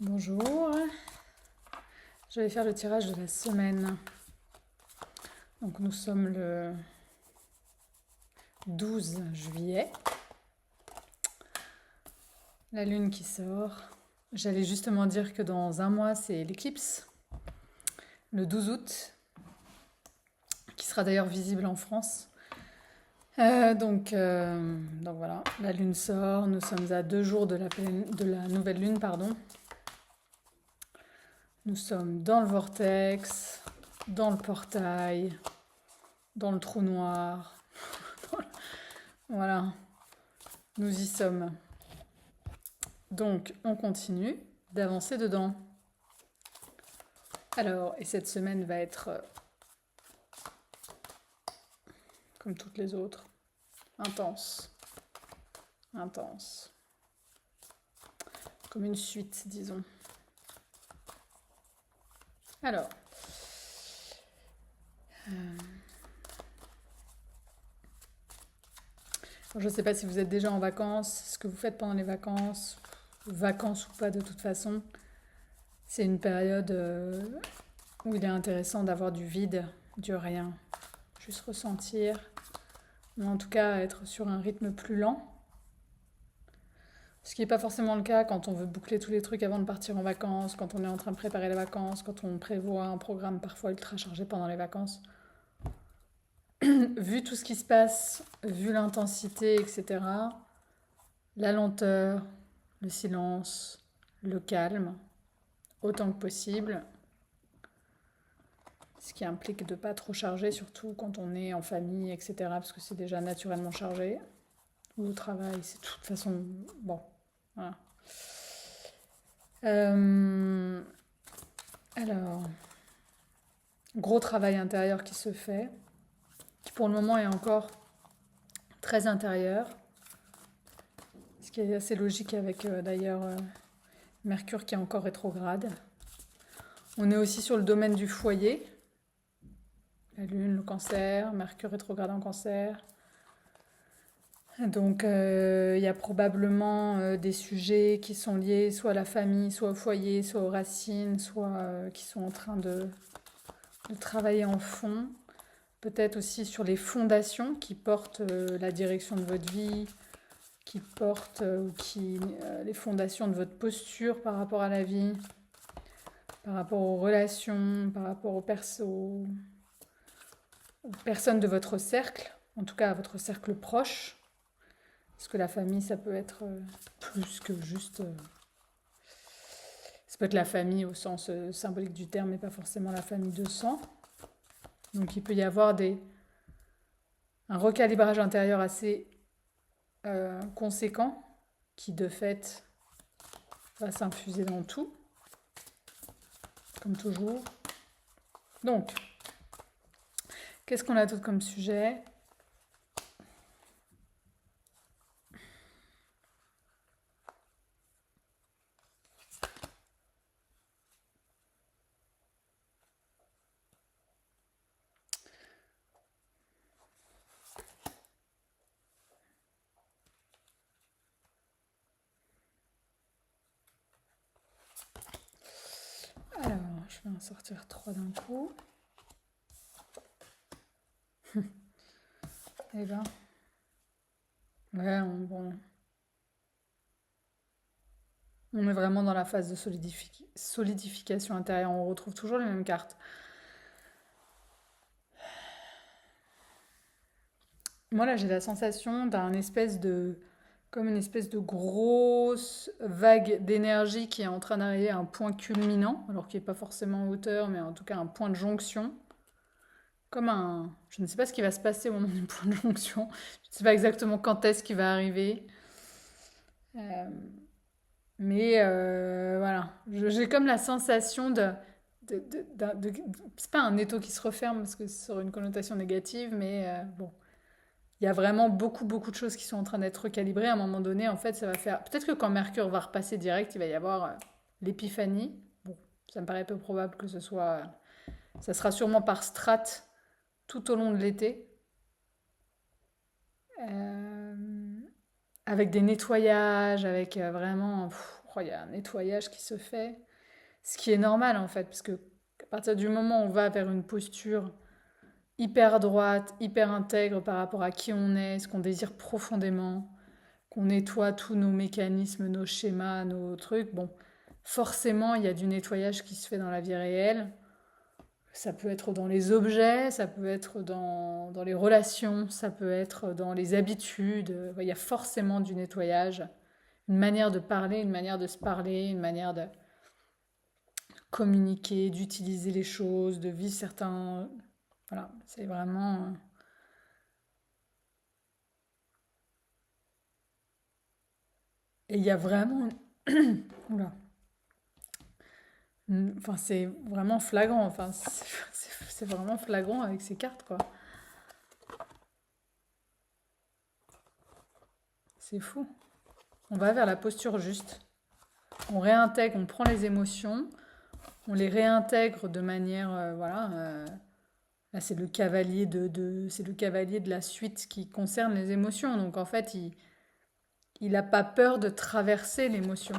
Bonjour, je vais faire le tirage de la semaine. Donc nous sommes le 12 juillet, la lune qui sort. J'allais justement dire que dans un mois c'est l'éclipse, le 12 août, qui sera d'ailleurs visible en France. Donc voilà, la lune sort, nous sommes à 2 jours de la nouvelle lune, pardon. Nous sommes dans le vortex, dans le portail, dans le trou noir. Voilà, nous y sommes. Donc, on continue d'avancer dedans. Alors, et cette semaine va être, comme toutes les autres, intense. Intense. Comme une suite, disons. Alors, je ne sais pas si vous êtes déjà en vacances, ce que vous faites pendant les vacances ou pas de toute façon. C'est une période où il est intéressant d'avoir du vide, du rien. Juste ressentir, ou en tout cas être sur un rythme plus lent. Ce qui n'est pas forcément le cas quand on veut boucler tous les trucs avant de partir en vacances, quand on est en train de préparer les vacances, quand on prévoit un programme parfois ultra chargé pendant les vacances. Vu tout ce qui se passe, vu l'intensité, etc., la lenteur, le silence, le calme, autant que possible, ce qui implique de ne pas trop charger, surtout quand on est en famille, etc., parce que c'est déjà naturellement chargé, ou au travail, c'est de toute façon, bon, voilà. Euh, alors, gros travail intérieur qui se fait, qui pour le moment est encore très intérieur, ce qui est assez logique avec d'ailleurs Mercure qui est encore rétrograde. On est aussi sur le domaine du foyer, la Lune, le Cancer, Mercure rétrograde en Cancer. Donc il y a probablement des sujets qui sont liés soit à la famille, soit au foyer, soit aux racines, soit qui sont en train de travailler en fond. Peut-être aussi sur les fondations qui portent la direction de votre vie, qui portent les fondations de votre posture par rapport à la vie, par rapport aux relations, par rapport aux personnes de votre cercle, en tout cas à votre cercle proche. Parce que la famille, ça peut être plus que juste... ça peut être la famille au sens symbolique du terme, mais pas forcément la famille de sang. Donc il peut y avoir un recalibrage intérieur assez conséquent qui de fait va s'infuser dans tout, comme toujours. Donc, qu'est-ce qu'on a d'autre comme sujet? Alors, je vais en sortir 3 d'un coup. Eh ben, ouais, on est vraiment dans la phase de solidification intérieure. On retrouve toujours les mêmes cartes. Moi, là, j'ai la sensation comme une espèce de grosse vague d'énergie qui est en train d'arriver à un point culminant, alors qui n'est pas forcément en hauteur, mais en tout cas un point de jonction. Je ne sais pas ce qui va se passer au moment du point de jonction. Je ne sais pas exactement quand est-ce qu'il va arriver. Euh, mais voilà, j'ai comme la sensation c'est pas un étau qui se referme parce que ça aurait une connotation négative, mais bon, il y a vraiment beaucoup, beaucoup de choses qui sont en train d'être recalibrées. À un moment donné, en fait, ça va faire. Peut-être que quand Mercure va repasser direct, il va y avoir l'épiphanie. Bon, ça me paraît peu probable que ce soit. Ça sera sûrement par strates tout au long de l'été. Euh, Avec des nettoyages, avec vraiment. crois qu'il y a un nettoyage qui se fait. Ce qui est normal en fait, parce que à partir du moment où on va vers une posture hyper droite, hyper intègre par rapport à qui on est, ce qu'on désire profondément, qu'on nettoie tous nos mécanismes, nos schémas, nos trucs, bon, forcément, il y a du nettoyage qui se fait dans la vie réelle. Ça peut être dans les objets, ça peut être dans les relations, ça peut être dans les habitudes. Il y a forcément du nettoyage. Une manière de parler, une manière de se parler, une manière de communiquer, d'utiliser les choses, de vivre certains... Voilà, c'est vraiment... Et il y a vraiment... Oula. Enfin, c'est vraiment flagrant. Enfin, c'est vraiment flagrant avec ces cartes, quoi. C'est fou. On va vers la posture juste. On réintègre, on prend les émotions, on les réintègre de manière, voilà. Là, c'est le cavalier c'est le cavalier de la suite qui concerne les émotions. Donc, en fait, il n'a pas peur de traverser l'émotion.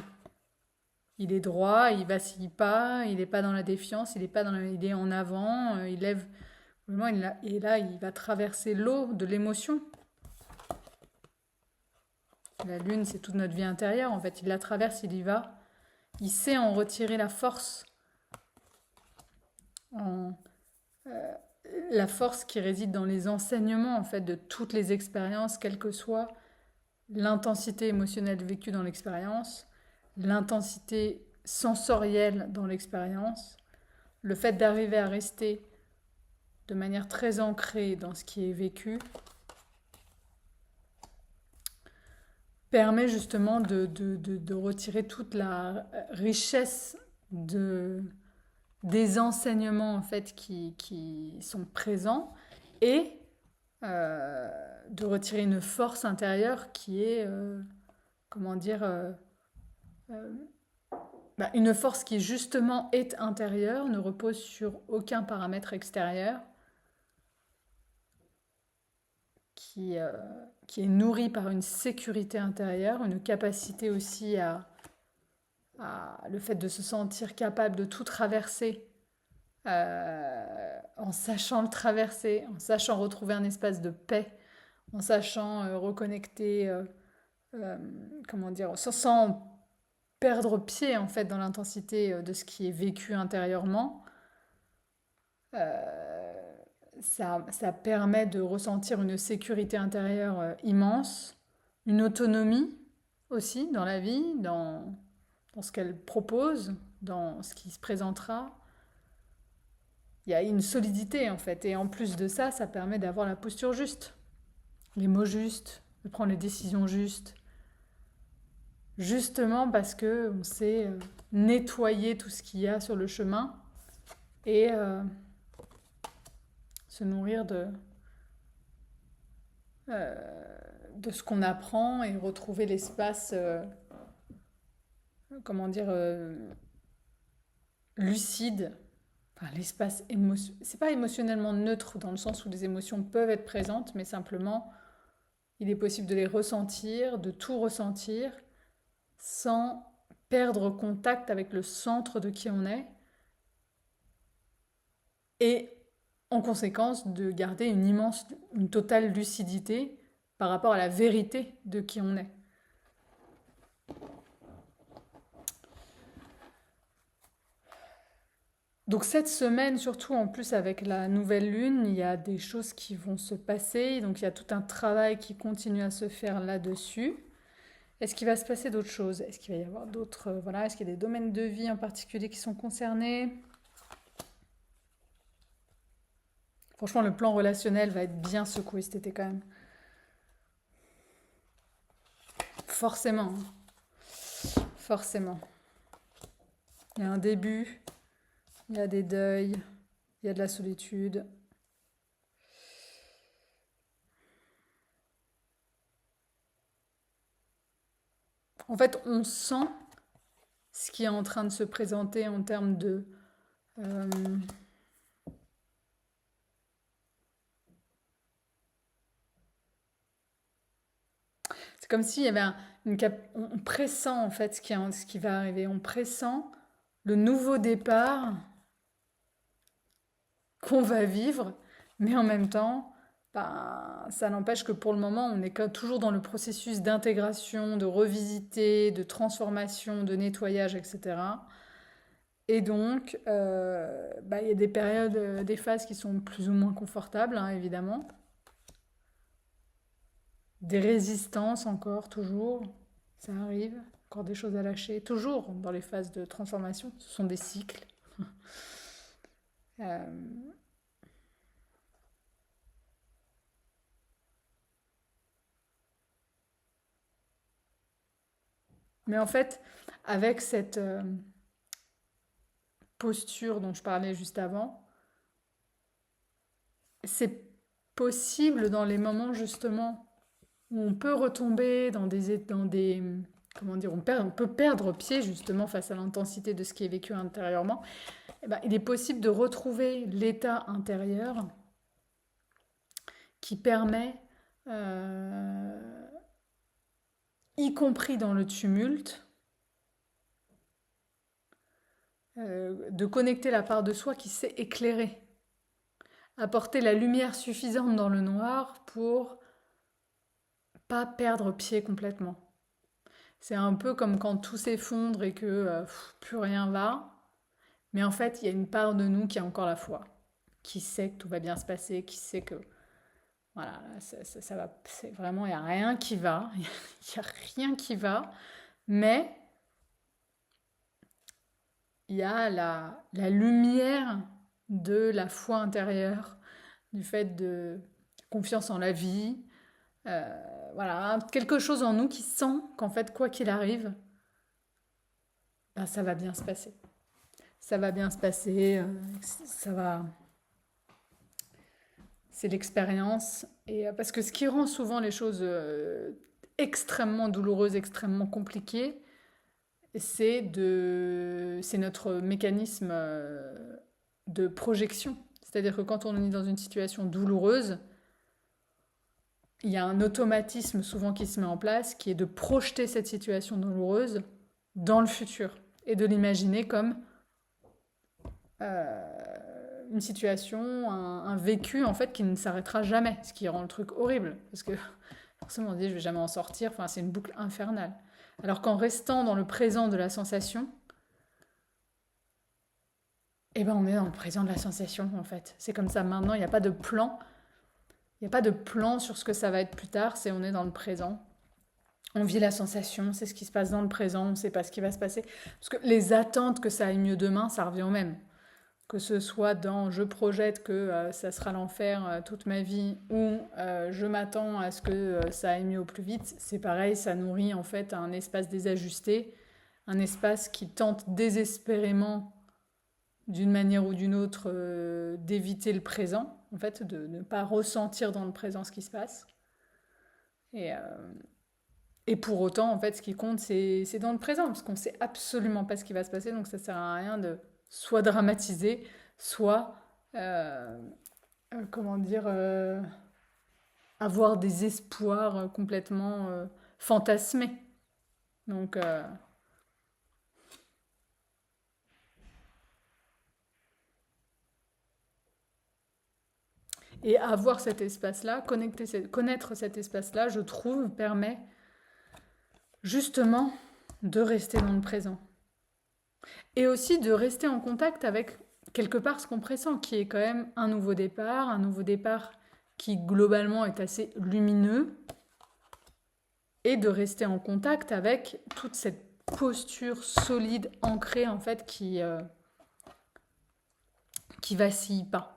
Il est droit, il vacille pas, il n'est pas dans la défiance, il est pas dans il est en avant, il lève, vraiment, et là, il va traverser l'eau de l'émotion. La lune, c'est toute notre vie intérieure, en fait. Il la traverse, il y va. Il sait en retirer la force. En, euh, la force qui réside dans les enseignements, en fait, de toutes les expériences, quelle que soit l'intensité émotionnelle vécue dans l'expérience, l'intensité sensorielle dans l'expérience, le fait d'arriver à rester de manière très ancrée dans ce qui est vécu, permet justement de retirer toute la richesse des enseignements en fait qui sont présents et de retirer une force intérieure qui est, comment dire, une force qui justement est intérieure, ne repose sur aucun paramètre extérieur, qui, euh, qui est nourrie par une sécurité intérieure, une capacité aussi à le fait de se sentir capable de tout traverser en sachant le traverser, en sachant retrouver un espace de paix, en sachant reconnecter, euh, comment dire, sans perdre pied en fait dans l'intensité de ce qui est vécu intérieurement. Euh, ça permet de ressentir une sécurité intérieure immense, une autonomie aussi dans la vie, dans ce qu'elle propose, dans ce qui se présentera. Il y a une solidité en fait. Et en plus de ça, ça permet d'avoir la posture juste, les mots justes, de prendre les décisions justes. Justement parce que on sait nettoyer tout ce qu'il y a sur le chemin et se nourrir de ce qu'on apprend et retrouver l'espace, comment dire, lucide. Enfin, l'espace c'est pas émotionnellement neutre dans le sens où les émotions peuvent être présentes, mais simplement il est possible de les ressentir, de tout ressentir, sans perdre contact avec le centre de qui on est, et en conséquence de garder une totale lucidité par rapport à la vérité de qui on est. Donc cette semaine, surtout en plus avec la nouvelle lune, il y a des choses qui vont se passer, donc il y a tout un travail qui continue à se faire là-dessus. Est-ce qu'il va se passer d'autres choses? Est-ce qu'il va y avoir d'autres... voilà, est-ce qu'il y a des domaines de vie en particulier qui sont concernés? Franchement, le plan relationnel va être bien secoué cet été quand même. Forcément, forcément. Il y a un début, il y a des deuils, il y a de la solitude. En fait, on sent ce qui est en train de se présenter en termes de... euh, C'est comme s'il y avait on pressent en fait ce qui va arriver. On pressent le nouveau départ qu'on va vivre, mais en même temps, ben, ça n'empêche que pour le moment, on est toujours dans le processus d'intégration, de revisiter, de transformation, de nettoyage, etc. Et donc, bah, il y a des périodes, des phases qui sont plus ou moins confortables, hein, évidemment. Des résistances encore, toujours. Ça arrive. Encore des choses à lâcher. Toujours dans les phases de transformation. Ce sont des cycles. Euh, mais en fait, avec cette posture dont je parlais juste avant, c'est possible dans les moments justement où on peut retomber dans des comment dire, on peut perdre pied justement face à l'intensité de ce qui est vécu intérieurement. Eh ben, il est possible de retrouver l'état intérieur qui permet, euh, y compris dans le tumulte, de connecter la part de soi qui sait éclairer, apporter la lumière suffisante dans le noir pour pas perdre pied complètement. C'est un peu comme quand tout s'effondre et que plus rien va. Mais en fait, il y a une part de nous qui a encore la foi, qui sait que tout va bien se passer, qui sait que voilà, ça va, c'est vraiment, il n'y a rien qui va, il n'y a rien qui va, mais il y a la lumière de la foi intérieure, du fait de confiance en la vie, voilà, quelque chose en nous qui sent qu'en fait, quoi qu'il arrive, ben, ça va bien se passer. Ça va bien se passer, ça va. C'est l'expérience. Et parce que ce qui rend souvent les choses extrêmement douloureuses, extrêmement compliquées, c'est notre mécanisme de projection. C'est-à-dire que quand on est dans une situation douloureuse, il y a un automatisme souvent qui se met en place, qui est de projeter cette situation douloureuse dans le futur et de l'imaginer comme une situation, un vécu en fait qui ne s'arrêtera jamais, ce qui rend le truc horrible, parce que forcément on se dit je vais jamais en sortir, enfin c'est une boucle infernale. Alors qu'en restant dans le présent de la sensation, eh ben on est dans le présent de la sensation en fait. C'est comme ça maintenant, il n'y a pas de plan, il n'y a pas de plan sur ce que ça va être plus tard, c'est on est dans le présent. On vit la sensation, c'est ce qui se passe dans le présent, on ne sait pas ce qui va se passer. Parce que les attentes que ça aille mieux demain, ça revient au même. Que ce soit dans je projette que ça sera l'enfer toute ma vie ou je m'attends à ce que ça aille mieux au plus vite, c'est pareil, ça nourrit en fait un espace désajusté, un espace qui tente désespérément d'une manière ou d'une autre d'éviter le présent, en fait, de ne pas ressentir dans le présent ce qui se passe. Et, euh, et pour autant, en fait, ce qui compte, c'est dans le présent, parce qu'on ne sait absolument pas ce qui va se passer, donc ça ne sert à rien de soit dramatiser, soit, euh, comment dire, avoir des espoirs complètement fantasmés. Donc, et avoir cet espace-là, connaître cet espace-là, je trouve, permet justement de rester dans le présent. Et aussi de rester en contact avec quelque part ce qu'on pressent, qui est quand même un nouveau départ qui globalement est assez lumineux, et de rester en contact avec toute cette posture solide, ancrée en fait, qui vacille pas.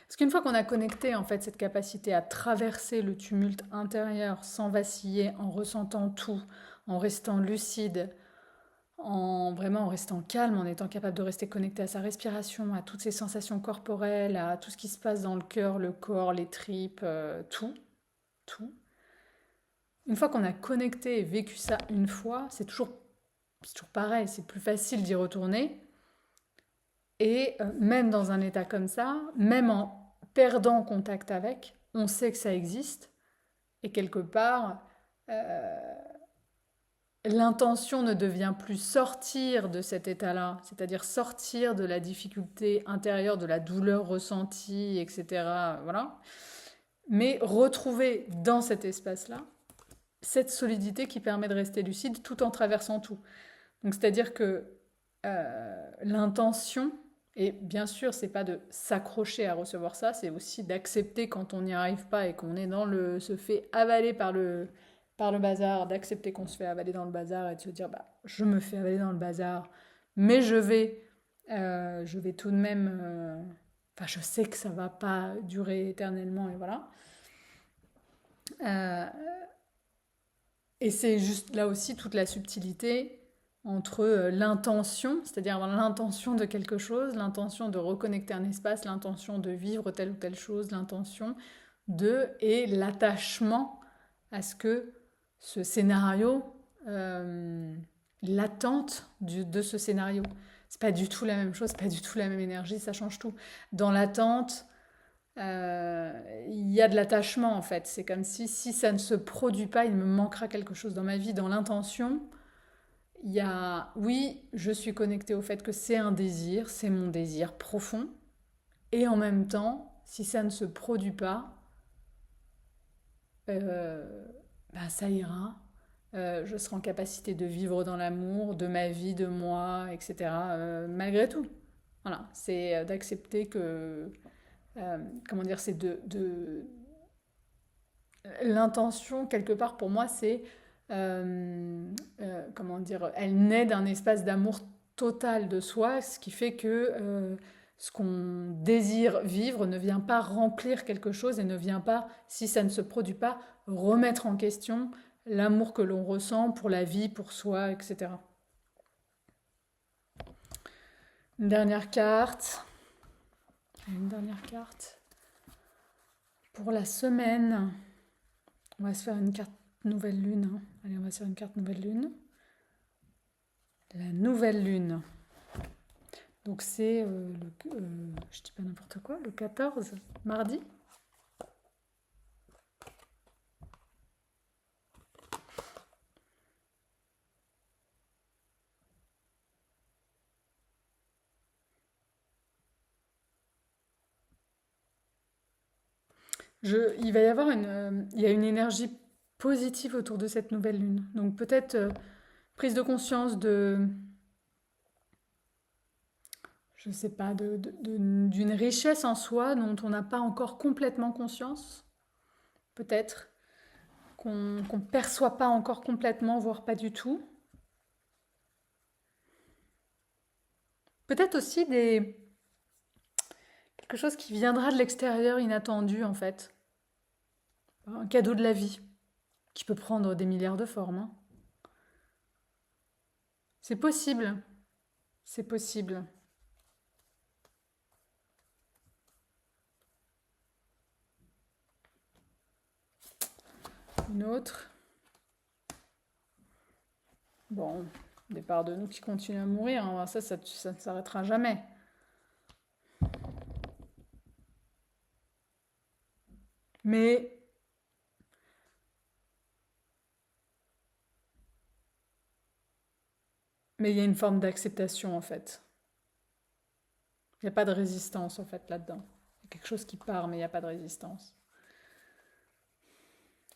Parce qu'une fois qu'on a connecté en fait cette capacité à traverser le tumulte intérieur sans vaciller, en ressentant tout, en restant lucide, en restant calme, en étant capable de rester connecté à sa respiration, à toutes ses sensations corporelles, à tout ce qui se passe dans le cœur, le corps, les tripes, tout, tout. Une fois qu'on a connecté et vécu ça une fois, c'est toujours pareil, c'est plus facile d'y retourner. Et même dans un état comme ça, même en perdant contact avec, on sait que ça existe Et quelque part, l'intention ne devient plus sortir de cet état-là, c'est-à-dire sortir de la difficulté intérieure, de la douleur ressentie, etc. Voilà. Mais retrouver dans cet espace-là cette solidité qui permet de rester lucide tout en traversant tout. Donc c'est-à-dire que l'intention, et bien sûr, c'est pas de s'accrocher à recevoir ça, c'est aussi d'accepter quand on n'y arrive pas et qu'on est dans se fait avaler par le bazar, d'accepter qu'on se fait avaler dans le bazar et de se dire bah je me fais avaler dans le bazar, mais je vais tout de même, enfin je sais que ça va pas durer éternellement et voilà. Euh, et c'est juste là aussi toute la subtilité entre l'intention, c'est-à-dire avoir l'intention de quelque chose, l'intention de reconnecter un espace, l'intention de vivre telle ou telle chose, l'intention et l'attachement à ce que ce scénario, l'attente de ce scénario. C'est pas du tout la même chose, c'est pas du tout la même énergie, ça change tout. Dans l'attente, il y a de l'attachement en fait. C'est comme si ça ne se produit pas, il me manquera quelque chose dans ma vie. Dans l'intention, il y a, oui, je suis connectée au fait que c'est un désir, c'est mon désir profond. Et en même temps, si ça ne se produit pas, bah, ça ira. Je serai en capacité de vivre dans l'amour, de ma vie, de moi, etc. Malgré tout. Voilà, c'est d'accepter que, comment dire, c'est l'intention, quelque part, pour moi, c'est, comment dire, elle naît d'un espace d'amour total de soi, ce qui fait que ce qu'on désire vivre ne vient pas remplir quelque chose et ne vient pas, si ça ne se produit pas, remettre en question l'amour que l'on ressent pour la vie, pour soi, etc. Une dernière carte. Une dernière carte. Pour la semaine, on va se faire une carte nouvelle lune. Hein. Allez, on va se faire une carte nouvelle lune. La nouvelle lune. Donc c'est, je dis pas n'importe quoi, le 14, mardi. Il va y avoir il y a une énergie positive autour de cette nouvelle lune. Donc peut-être prise de conscience je sais pas, d'une richesse en soi dont on n'a pas encore complètement conscience, peut-être, qu'on ne perçoit pas encore complètement, voire pas du tout. Peut-être aussi quelque chose qui viendra de l'extérieur inattendu, en fait. Un cadeau de la vie, qui peut prendre des milliards de formes. Hein. C'est possible. C'est possible. Une autre. Bon, des parts de nous qui continuent à mourir. Hein. Ça ne s'arrêtera jamais. Mais il y a une forme d'acceptation en fait. Il n'y a pas de résistance en fait là-dedans. Il y a quelque chose qui part, mais il n'y a pas de résistance.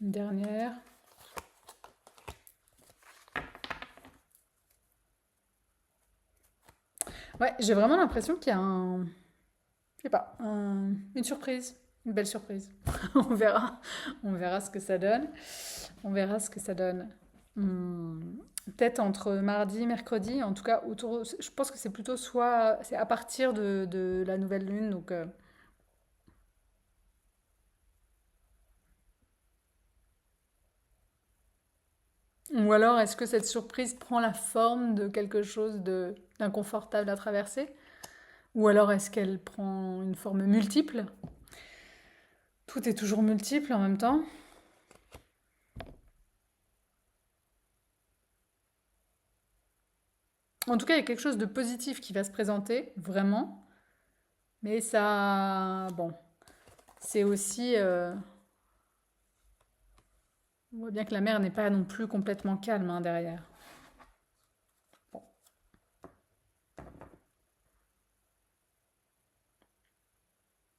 Une dernière. Ouais, j'ai vraiment l'impression qu'il y a je sais pas, une surprise, une belle surprise. On verra ce que ça donne. On verra ce que ça donne. Peut-être entre mardi, mercredi, en tout cas je pense que c'est plutôt c'est à partir de la nouvelle lune, donc ou alors est-ce que cette surprise prend la forme de quelque chose d'inconfortable à traverser, ou alors est-ce qu'elle prend une forme multiple? Tout est toujours multiple en même temps. En tout cas, il y a quelque chose de positif qui va se présenter, vraiment. Mais ça, bon, c'est aussi, On voit bien que la mer n'est pas non plus complètement calme hein, derrière. Bon.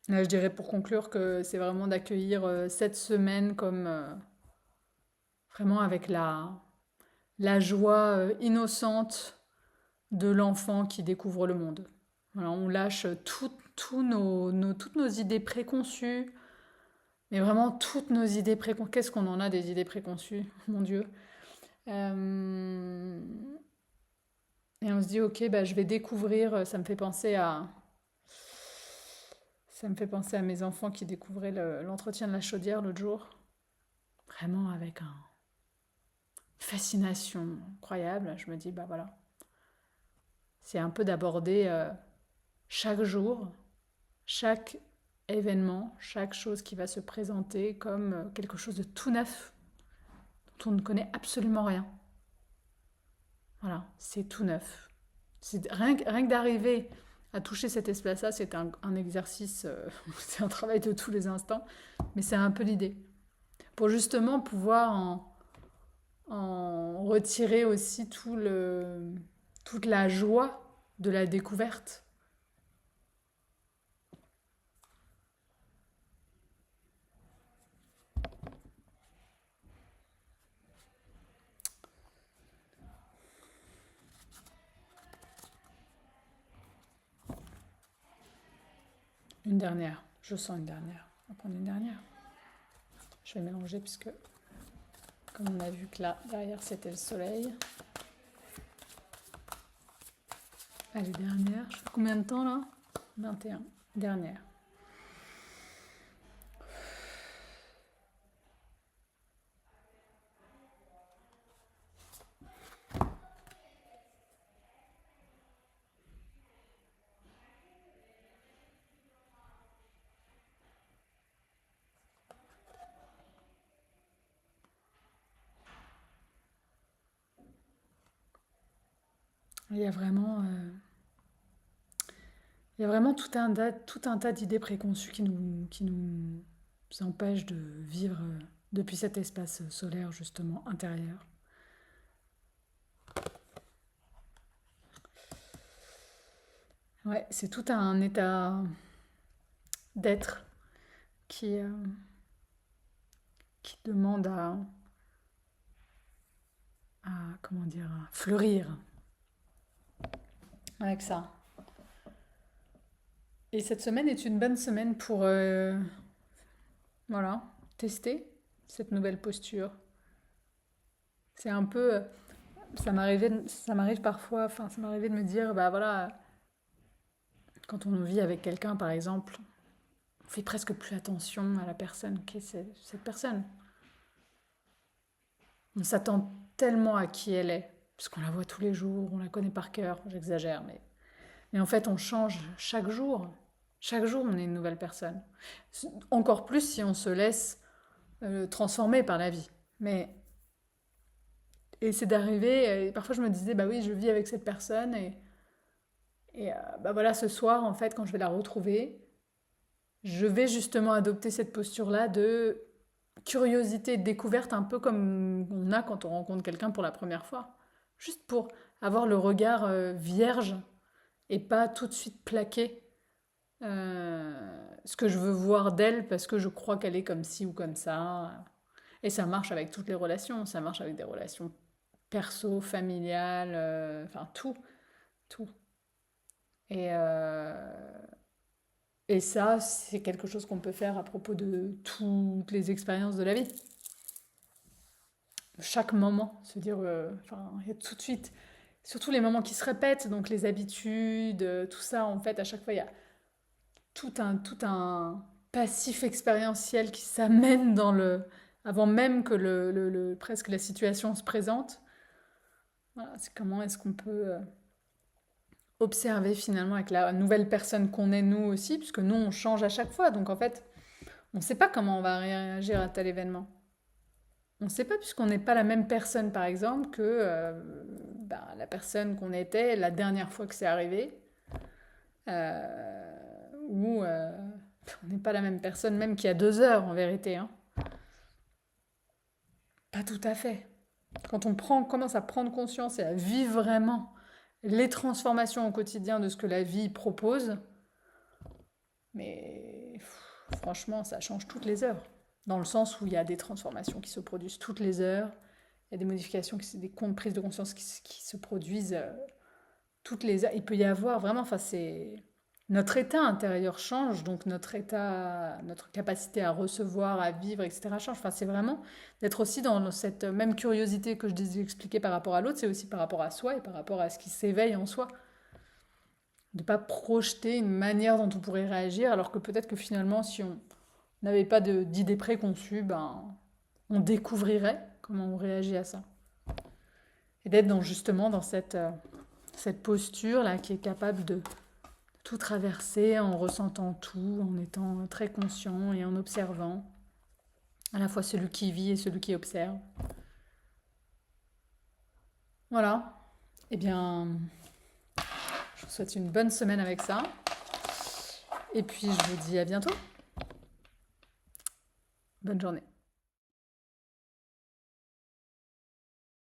Là, je dirais pour conclure que c'est vraiment d'accueillir cette semaine comme vraiment avec la joie innocente de l'enfant qui découvre le monde. Voilà, on lâche toutes nos idées préconçues, mais vraiment toutes nos idées préconçues. Qu'est-ce qu'on en a des idées préconçues, mon Dieu. Euh, Et on se dit, ok, bah, je vais découvrir, ça me fait penser à mes enfants qui découvraient l'entretien de la chaudière l'autre jour. Vraiment avec une fascination incroyable. Je me dis, bah voilà, c'est un peu d'aborder chaque jour, chaque événement, chaque chose qui va se présenter comme quelque chose de tout neuf, dont on ne connaît absolument rien. Voilà, c'est tout neuf. Rien que d'arriver à toucher cet espace-là, c'est un exercice, c'est un travail de tous les instants, mais c'est un peu l'idée. Pour justement pouvoir en retirer aussi toute la joie de la découverte. Une dernière, je sens une dernière. On va prendre une dernière. Je vais mélanger puisque, comme on a vu que là, derrière, c'était le soleil. Allez, dernière. Je fais combien de temps là? 21. Dernière. Il y a vraiment, il y a vraiment tout un tas d'idées préconçues qui nous empêchent de vivre depuis cet espace solaire justement intérieur. Ouais, c'est tout un état d'être qui, euh, qui demande comment dire, à fleurir avec ça. Et cette semaine est une bonne semaine pour voilà, tester cette nouvelle posture. C'est un peu, ça m'arrive parfois, enfin ça m'arrivait de me dire, bah voilà, quand on vit avec quelqu'un par exemple, on fait presque plus attention à la personne qu'est cette personne. On s'attend tellement à qui elle est, puisqu'on la voit tous les jours, on la connaît par cœur, j'exagère, mais en fait on change chaque jour. Chaque jour on est une nouvelle personne. Encore plus si on se laisse transformer par la vie. Mais et c'est d'arriver, et parfois je me disais, bah oui, je vis avec cette personne, bah voilà, ce soir, en fait, quand je vais la retrouver, je vais justement adopter cette posture-là de curiosité et de découverte, un peu comme on a quand on rencontre quelqu'un pour la première fois. Juste pour avoir le regard vierge et pas tout de suite plaqué ce que je veux voir d'elle parce que je crois qu'elle est comme ci ou comme ça. Et ça marche avec toutes les relations, ça marche avec des relations perso, familiales, enfin tout, tout. Et, et ça, c'est quelque chose qu'on peut faire à propos de toutes les expériences de la vie. Chaque moment, se dire, enfin, il y a tout de suite, surtout les moments qui se répètent, donc les habitudes, tout ça, en fait, à chaque fois, il y a tout un passif expérientiel qui s'amène avant même que presque la situation se présente. Voilà, c'est comment est-ce qu'on peut observer finalement avec la nouvelle personne qu'on est nous aussi, puisque nous on change à chaque fois, donc en fait on ne sait pas comment on va réagir à tel événement. On ne sait pas puisqu'on n'est pas la même personne par exemple que la personne qu'on était la dernière fois que c'est arrivé, ou on n'est pas la même personne même qu'il y a 2 heures en vérité. Hein. pas tout à fait. Quand commence à prendre conscience et à vivre vraiment les transformations au quotidien de ce que la vie propose, mais franchement, ça change toutes les heures. Dans le sens où il y a des transformations qui se produisent toutes les heures, il y a des modifications, des prises de conscience qui se produisent toutes les heures. Il peut y avoir vraiment, enfin c'est... Notre état intérieur change, donc notre capacité à recevoir, à vivre, etc. change. Enfin, c'est vraiment d'être aussi dans cette même curiosité que je disais expliquer par rapport à l'autre, c'est aussi par rapport à soi et par rapport à ce qui s'éveille en soi. De ne pas projeter une manière dont on pourrait réagir, alors que peut-être que finalement, si on n'avait pas d'idée préconçue, ben, on découvrirait comment on réagit à ça. Et d'être justement dans cette posture-là qui est capable de tout traverser en ressentant tout, en étant très conscient et en observant, à la fois celui qui vit et celui qui observe. Voilà. Eh bien, je vous souhaite une bonne semaine avec ça. Et puis, je vous dis à bientôt. Bonne journée.